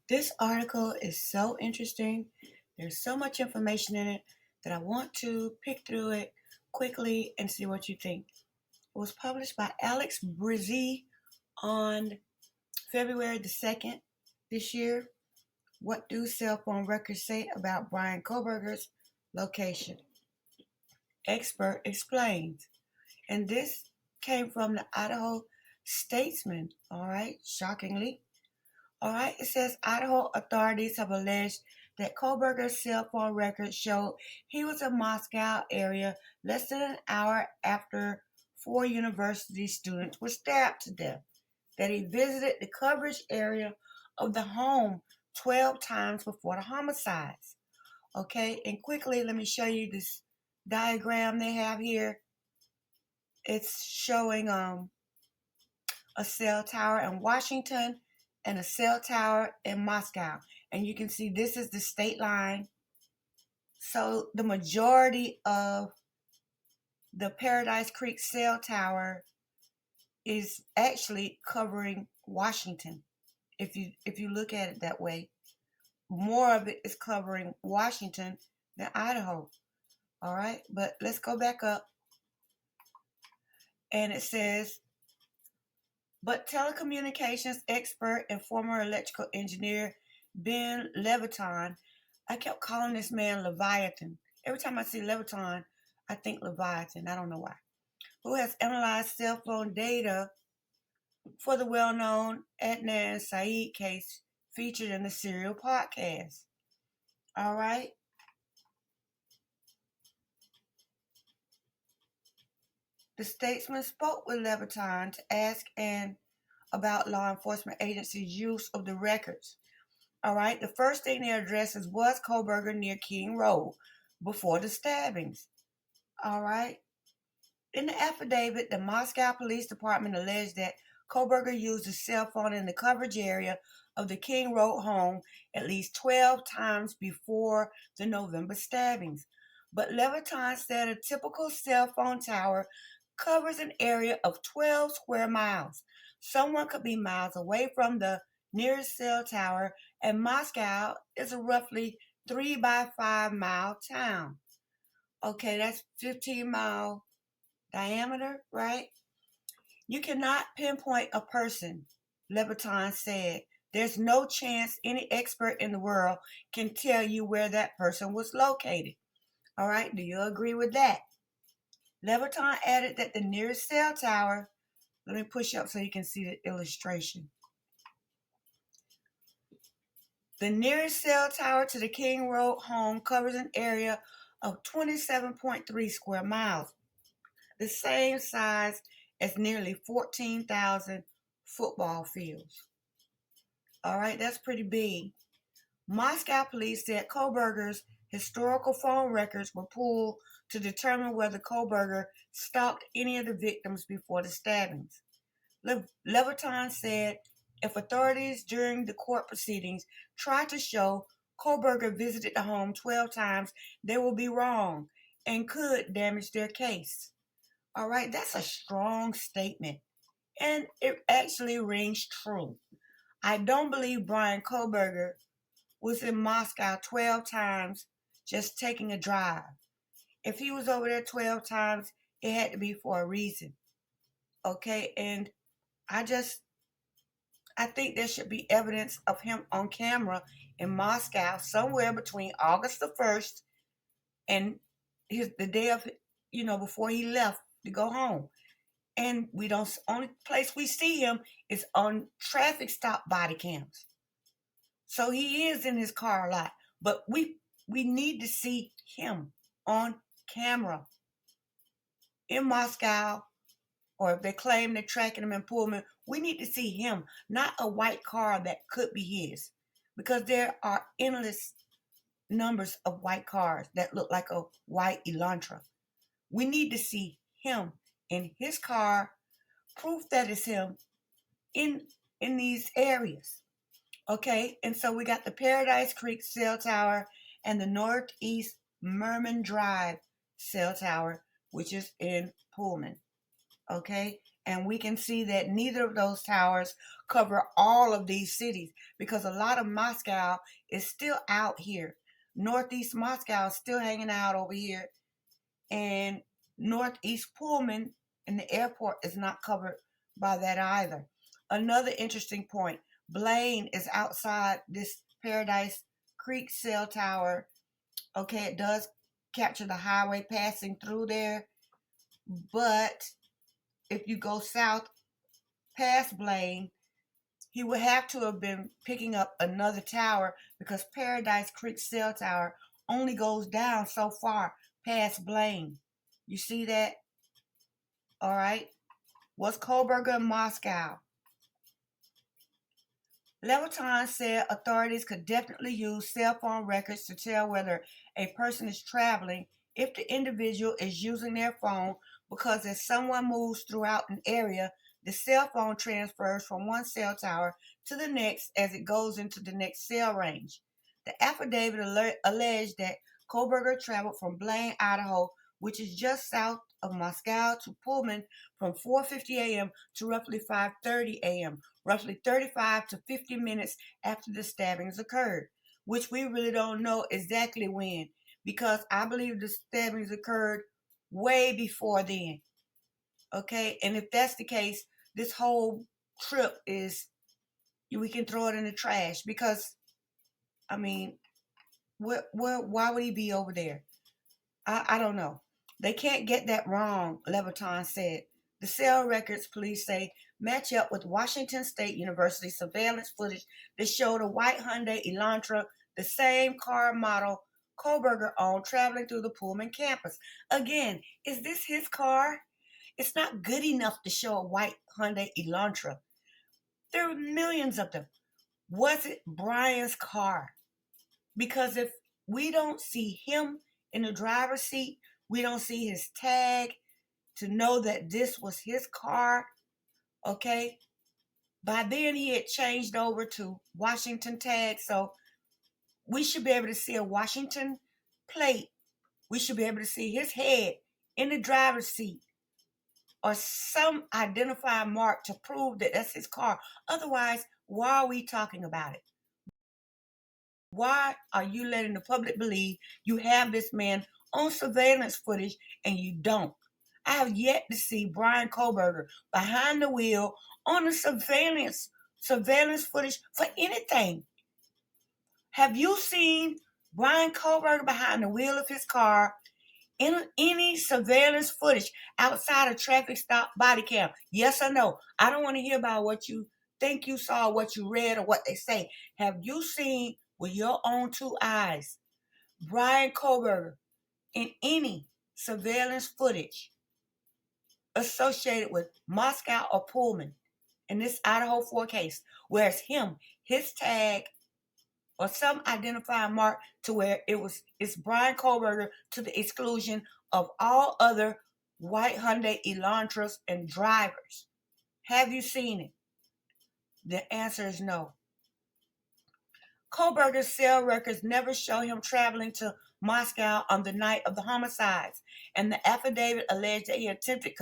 This article is so interesting. There's so much information in it that I want to pick through it quickly and see what you think. It was published by Alex Brizzi on February the 2nd this year. What do cell phone records say about Brian Koberger's location? Expert explains. And this came from the Idaho Statesman, all right, shockingly. All right, it says Idaho authorities have alleged that Kohlberger's cell phone records showed he was in Moscow area less than an hour after four university students were stabbed to death, that he visited the coverage area of the home 12 times before the homicides. Okay, and quickly, let me show you this diagram they have here. It's showing a cell tower in Washington and a cell tower in Moscow. And you can see this is the state line. So the majority of the Paradise Creek cell tower is actually covering Washington. If you look at it that way, more of it is covering Washington than Idaho. All right, but let's go back up. And it says, but telecommunications expert and former electrical engineer Ben Levitan, I kept calling this man Leviathan. Every time I see Levitan, I think Leviathan. I don't know why. Who has analyzed cell phone data for the well-known Adnan Syed case featured in the Serial podcast. All right. The statesman spoke with Levitan to ask about law enforcement agencies' use of the records. All right, the first thing they addressed is, was Kohlberger near King Road before the stabbings? All right. In the affidavit, the Moscow Police Department alleged that Kohlberger used his cell phone in the coverage area of the King Road home at least 12 times before the November stabbings. But Levitan said a typical cell phone tower covers an area of 12 square miles. Someone could be miles away from the nearest cell tower, and Moscow is a roughly 3 by 5 mile town. Okay, that's 15-mile diameter, right? You cannot pinpoint a person, Levitan said. There's no chance any expert in the world can tell you where that person was located. All right, do you agree with that? Levitan added that the nearest cell tower, let me push up so you can see the illustration. The nearest cell tower to the King Road home covers an area of 27.3 square miles, the same size as nearly 14,000 football fields. All right, that's pretty big. Moscow police said Kohlberger's historical phone records were pulled to determine whether Kohlberger stalked any of the victims before the stabbings. Levitan said if authorities during the court proceedings try to show Kohlberger visited the home 12 times, they will be wrong and could damage their case. All right, that's a strong statement, and it actually rings true. I don't believe Brian Kohlberger was in Moscow 12 times just taking a drive. If he was over there 12 times, it had to be for a reason. Okay, and I think there should be evidence of him on camera in Moscow somewhere between August the 1st and the day of, before he left to go home. And only place we see him is on traffic stop body cams. So he is in his car a lot, but we need to see him on camera in Moscow, or if they claim they're tracking him in Pullman, we need to see him, not a white car that could be his, because there are endless numbers of white cars that look like a white Elantra. We need to see him in his car, proof that it's him in these areas. Okay, and so we got the Paradise Creek cell tower and the Northeast Merman Drive cell tower, which is in Pullman. Okay, And we can see that neither of those towers cover all of these cities, because a lot of Moscow is still out here. Northeast Moscow is still hanging out over here. And Northeast Pullman in the airport is not covered by that either. Another interesting point, Blaine is outside this Paradise Creek cell tower. Okay, it does capture the highway passing through there, but if you go south past Blaine, he would have to have been picking up another tower, because Paradise Creek cell tower only goes down so far past Blaine. You see that? All right. Was Kohlberger in Moscow? Levitan said authorities could definitely use cell phone records to tell whether a person is traveling if the individual is using their phone, because as someone moves throughout an area, the cell phone transfers from one cell tower to the next as it goes into the next cell range. The affidavit alleged that Kohlberger traveled from Blaine, Idaho, which is just south of Moscow, to Pullman from 4:50 a.m. to roughly 5:30 a.m., roughly 35 to 50 minutes after the stabbings occurred, which we really don't know exactly when, because I believe the stabbings occurred way before then. Okay, and if that's the case, this whole trip is, we can throw it in the trash, because I mean, why would he be over there? I don't know. They can't get that wrong, Levitan said. The cell records, police say, match up with Washington State University surveillance footage that showed a white Hyundai Elantra, the same car model Kohlberger owned, traveling through the Pullman campus. Again, is this his car? It's not good enough to show a white Hyundai Elantra. There are millions of them. Was it Brian's car? Because if we don't see him in the driver's seat, we don't see his tag to know that this was his car, okay? By then he had changed over to Washington tag, so we should be able to see a Washington plate. We should be able to see his head in the driver's seat, or some identifying mark to prove that that's his car. Otherwise, why are we talking about it? Why are you letting the public believe you have this man on surveillance footage and you don't? I have yet to see Brian Kohlberger behind the wheel on the surveillance footage for anything. Have you seen Brian Kohlberger behind the wheel of his car in any surveillance footage outside a traffic stop body cam? Yes or no? I don't want to hear about what you think you saw, what you read, or what they say. Have you seen with your own two eyes Brian Kohlberger in any surveillance footage associated with Moscow or Pullman in this Idaho 4 case, where it's him, his tag, or some identifying mark to where it's Brian Kohlberger, to the exclusion of all other white Hyundai Elantras and drivers? Have you seen it? The answer is no. Kohlberger's cell records never show him traveling to Moscow on the night of the homicides, and the affidavit alleged that he attempted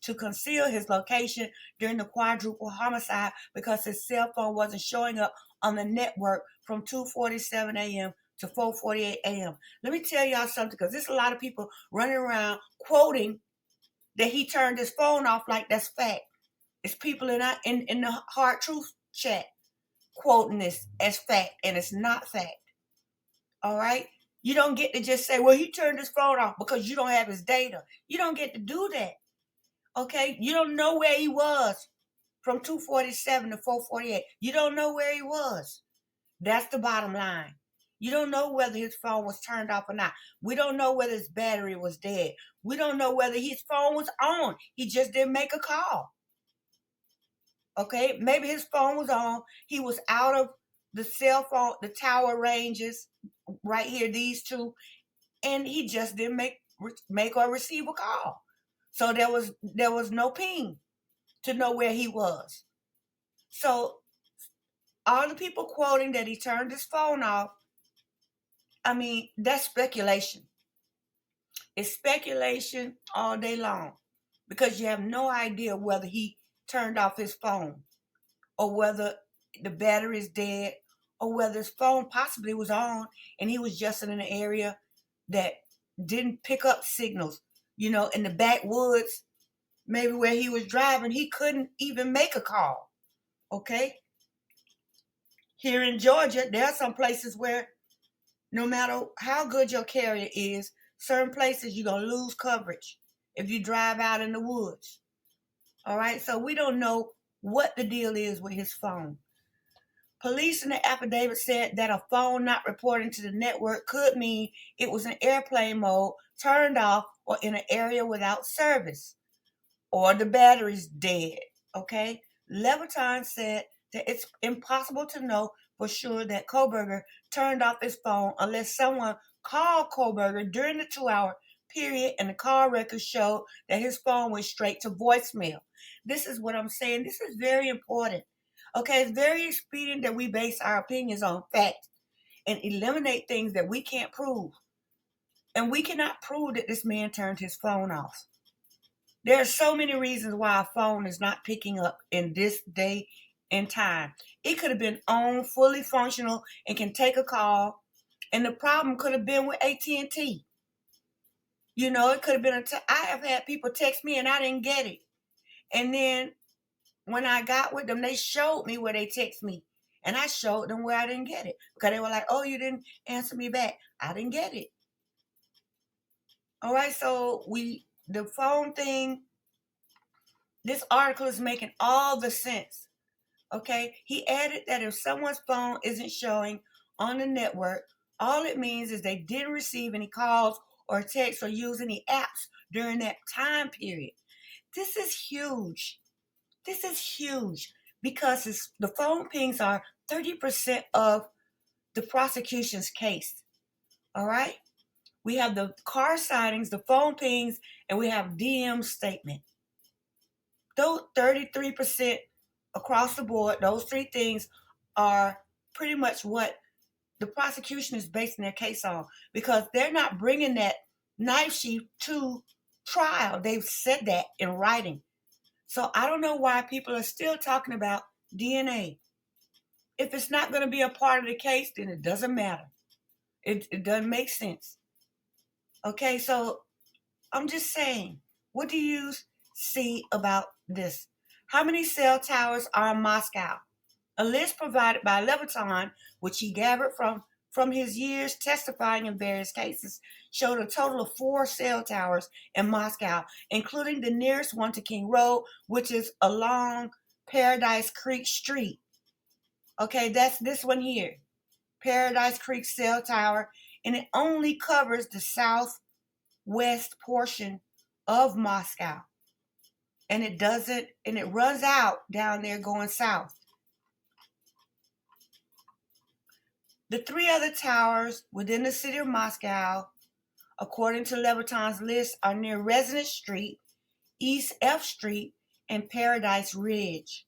to conceal his location during the quadruple homicide because his cell phone wasn't showing up on the network from 2:47 a.m. to 4:48 a.m. Let me tell y'all something, because there's a lot of people running around quoting that he turned his phone off like that's fact. It's people in the Hard Truth chat quoting this as fact, and it's not fact. All right? You don't get to just say, well, he turned his phone off because you don't have his data. You don't get to do that. Okay? You don't know where he was from 2:47 to 4:48. You don't know where he was. That's the bottom line. You don't know whether his phone was turned off or not. We don't know whether his battery was dead. We don't know whether his phone was on. He just didn't make a call. Okay? Maybe his phone was on. He was out of the cell phone, the tower ranges right here, these two, and he just didn't make or receive a call. So there was no ping to know where he was. So all the people quoting that he turned his phone off, I mean, that's speculation. It's speculation all day long, because you have no idea whether he turned off his phone, or whether the battery is dead, or whether his phone possibly was on and he was just in an area that didn't pick up signals. In the backwoods, maybe where he was driving, he couldn't even make a call. Okay? Here in Georgia, there are some places where no matter how good your carrier is, certain places you're going to lose coverage if you drive out in the woods. All right? So we don't know what the deal is with his phone. Police in the affidavit said that a phone not reporting to the network could mean it was in airplane mode, turned off, or in an area without service, or the battery's dead. Okay? Levitan said that it's impossible to know for sure that Koberger turned off his phone unless someone called Koberger during the 2-hour period and the call records showed that his phone went straight to voicemail. This is what I'm saying. This is very important. Okay, it's very expedient that we base our opinions on fact and eliminate things that we can't prove. And we cannot prove that this man turned his phone off. There are so many reasons why a phone is not picking up in this day and time. It could have been on, fully functional, and can take a call. And the problem could have been with AT&T. It could have been I have had people text me and I didn't get it. And then when I got with them, they showed me where they text me. And I showed them where I didn't get it. Because they were like, oh, you didn't answer me back. I didn't get it. All right, so the phone thing, this article is making all the sense. Okay, he added that if someone's phone isn't showing on the network, all it means is they didn't receive any calls or texts or use any apps during that time period. This is huge. This is huge because the phone pings are 30% of the prosecution's case. All right? We have the car sightings, the phone pings, and we have DM statement. Those 33% across the board, those three things are pretty much what the prosecution is basing their case on because they're not bringing that knife sheath to trial. They've said that in writing. So I don't know why people are still talking about DNA. If it's not going to be a part of the case, then it doesn't matter. It doesn't make sense. Okay, so I'm just saying, what do you see about this? How many cell towers are in Moscow? A list provided by Levitan, which he gathered from his years testifying in various cases, showed a total of 4 cell towers in Moscow, including the nearest one to King Road, which is along Paradise Creek Street. Okay, that's this one here, Paradise Creek Cell Tower, and it only covers the southwest portion of Moscow. And it runs out down there going south. The 3 other towers within the city of Moscow, according to Levitan's list, are near Residence Street, East F Street, and Paradise Ridge.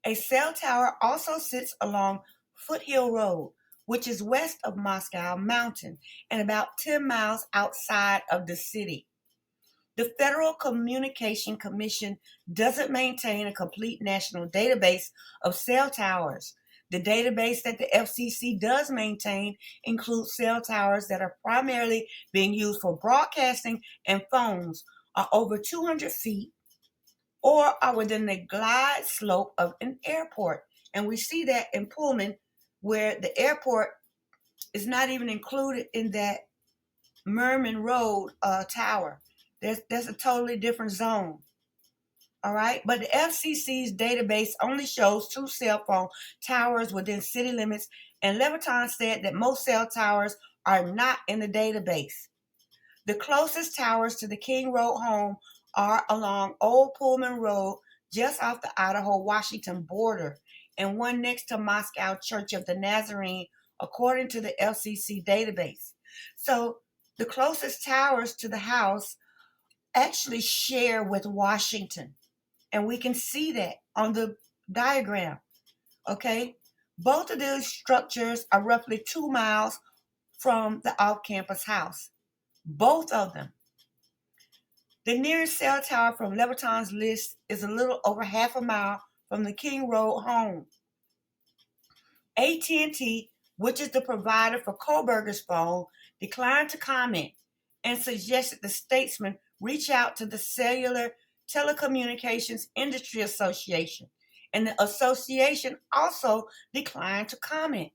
A cell tower also sits along Foothill Road, which is west of Moscow Mountain and about 10 miles outside of the city. The Federal Communication Commission doesn't maintain a complete national database of cell towers. The database that the FCC does maintain includes cell towers that are primarily being used for broadcasting and phones, are over 200 feet, or are within the glide slope of an airport. And we see that in Pullman, where the airport is not even included in that Merman Road tower. There's a totally different zone. All right, but the FCC's database only shows 2 cell phone towers within city limits, and Levitan said that most cell towers are not in the database. The closest towers to the King Road home are along Old Pullman Road, just off the Idaho-Washington border, and one next to Moscow Church of the Nazarene, according to the FCC database. So the closest towers to the house actually share with Washington. And we can see that on the diagram, okay? Both of these structures are roughly 2 miles from the off-campus house. Both of them. The nearest cell tower from Levitan's list is a little over half a mile from the King Road home. AT&T, which is the provider for Kohlberger's phone, declined to comment and suggested the statesman reach out to the Cellular Telecommunications Industry Association, and the association also declined to comment.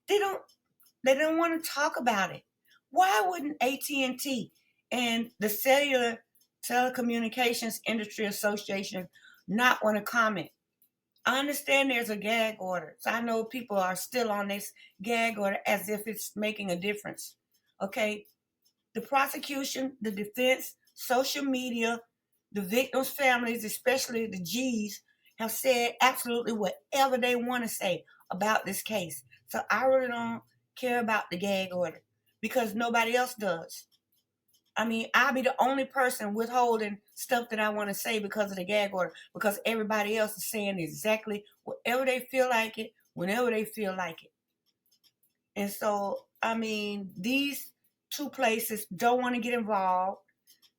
They don't want to talk about it. Why wouldn't AT&T and the Cellular Telecommunications Industry Association not want to comment? I understand there's a gag order. So I know people are still on this gag order as if it's making a difference. Okay? The prosecution, the defense, social media, the victims' families, especially the G's, have said absolutely whatever they want to say about this case. So I really don't care about the gag order because nobody else does. I mean, I'll be the only person withholding stuff that I want to say because of the gag order, because everybody else is saying exactly whatever they feel like it, whenever they feel like it. And so, I mean, these two places don't want to get involved.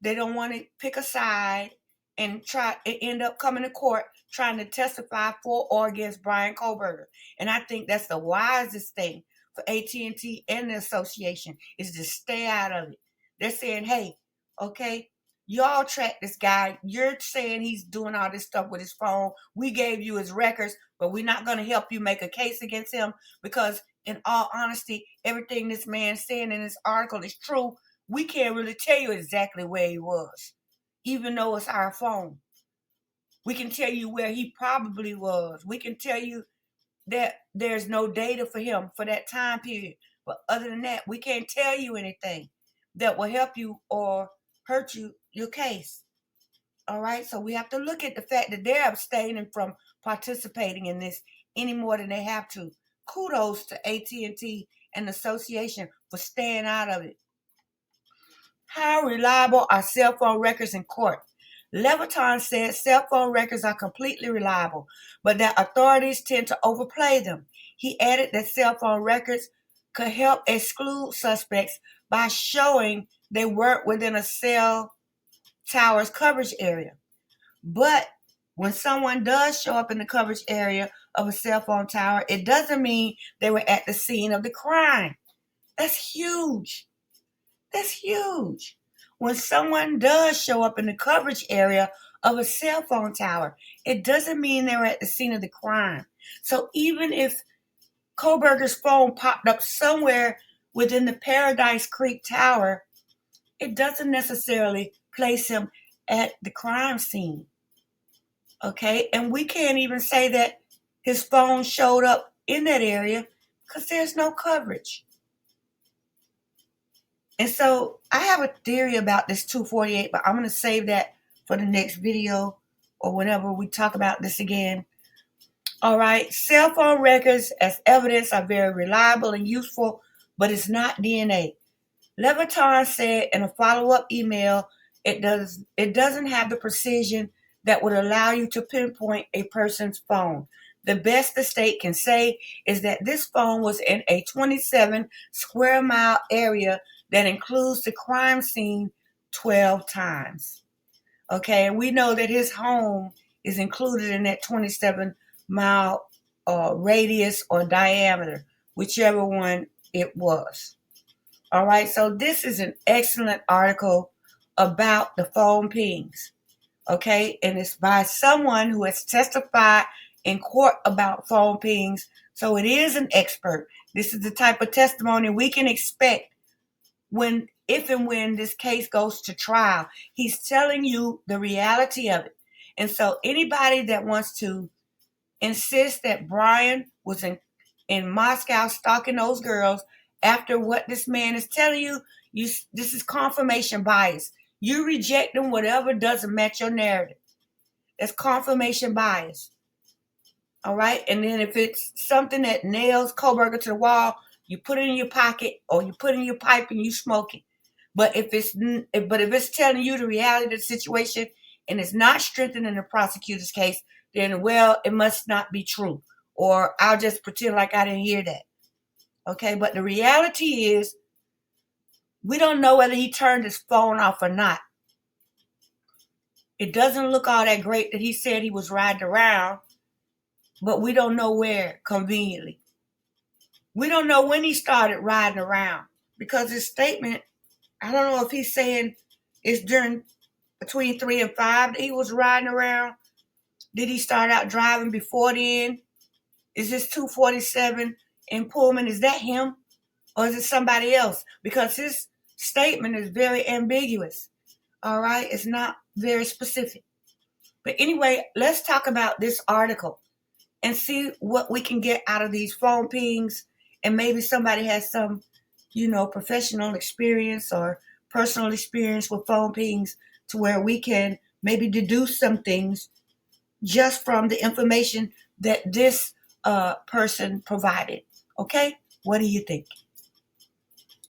They don't want to pick a side and try and end up coming to court trying to testify for or against Brian Kohlberger. And I think that's the wisest thing for AT&T and the association is to stay out of it. They're saying, hey, okay, y'all track this guy. You're saying he's doing all this stuff with his phone. We gave you his records, but we're not going to help you make a case against him because, in all honesty, everything this man's saying in this article is true. We can't really tell you exactly where he was, even though it's our phone. We can tell you where he probably was. We can tell you that there's no data for him for that time period. But other than that, we can't tell you anything that will help you or hurt your case. All right? So we have to look at the fact that they're abstaining from participating in this any more than they have to. Kudos to AT&T and the association for staying out of it. How reliable are cell phone records in court? Levitan said cell phone records are completely reliable, but that authorities tend to overplay them. He added that cell phone records could help exclude suspects by showing they weren't within a cell tower's coverage area. But when someone does show up in the coverage area of a cell phone tower, it doesn't mean they were at the scene of the crime. That's huge. That's huge. When someone does show up in the coverage area of a cell phone tower, it doesn't mean they were at the scene of the crime. So even if Kohlberger's phone popped up somewhere within the Paradise Creek Tower, it doesn't necessarily place him at the crime scene. Okay? And we can't even say that his phone showed up in that area because there's no coverage. And so I have a theory about this 248, but I'm going to save that for the next video or whenever we talk about this again. All right. Cell phone records as evidence are very reliable and useful, but it's not DNA. Levitan said in a follow-up email, it doesn't have the precision that would allow you to pinpoint a person's phone. The best the state can say is that this phone was in a 27 square mile area that includes the crime scene 12 times. Okay, and we know that his home is included in that 27 mile radius or diameter, whichever one it was. All right, so this is an excellent article about the phone pings. Okay, and it's by someone who has testified in court about phone pings, so it is an expert. This is the type of testimony we can expect if and when this case goes to trial. He's telling you the reality of it. And so anybody that wants to insist that Brian was in Moscow stalking those girls after what this man is telling you, this is confirmation bias. You rejecting whatever doesn't match your narrative. That's confirmation bias. All right? And then if it's something that nails Kohlberger to the wall, you put it in your pocket or you put it in your pipe and you smoke it. But if it's telling you the reality of the situation and it's not strengthening the prosecutor's case, then, well, it must not be true. Or I'll just pretend like I didn't hear that. Okay? But the reality is we don't know whether he turned his phone off or not. It doesn't look all that great that he said he was riding around, but we don't know where conveniently. We don't know when he started riding around because his statement, I don't know if he's saying it's during between 3 and 5 that he was riding around. Did he start out driving before then? Is this 247 in Pullman? Is that him? Or is it somebody else? Because his statement is very ambiguous. All right? It's not very specific. But anyway, let's talk about this article and see what we can get out of these phone pings. And maybe somebody has some, professional experience or personal experience with phone pings to where we can maybe deduce some things just from the information that this person provided. Okay? What do you think?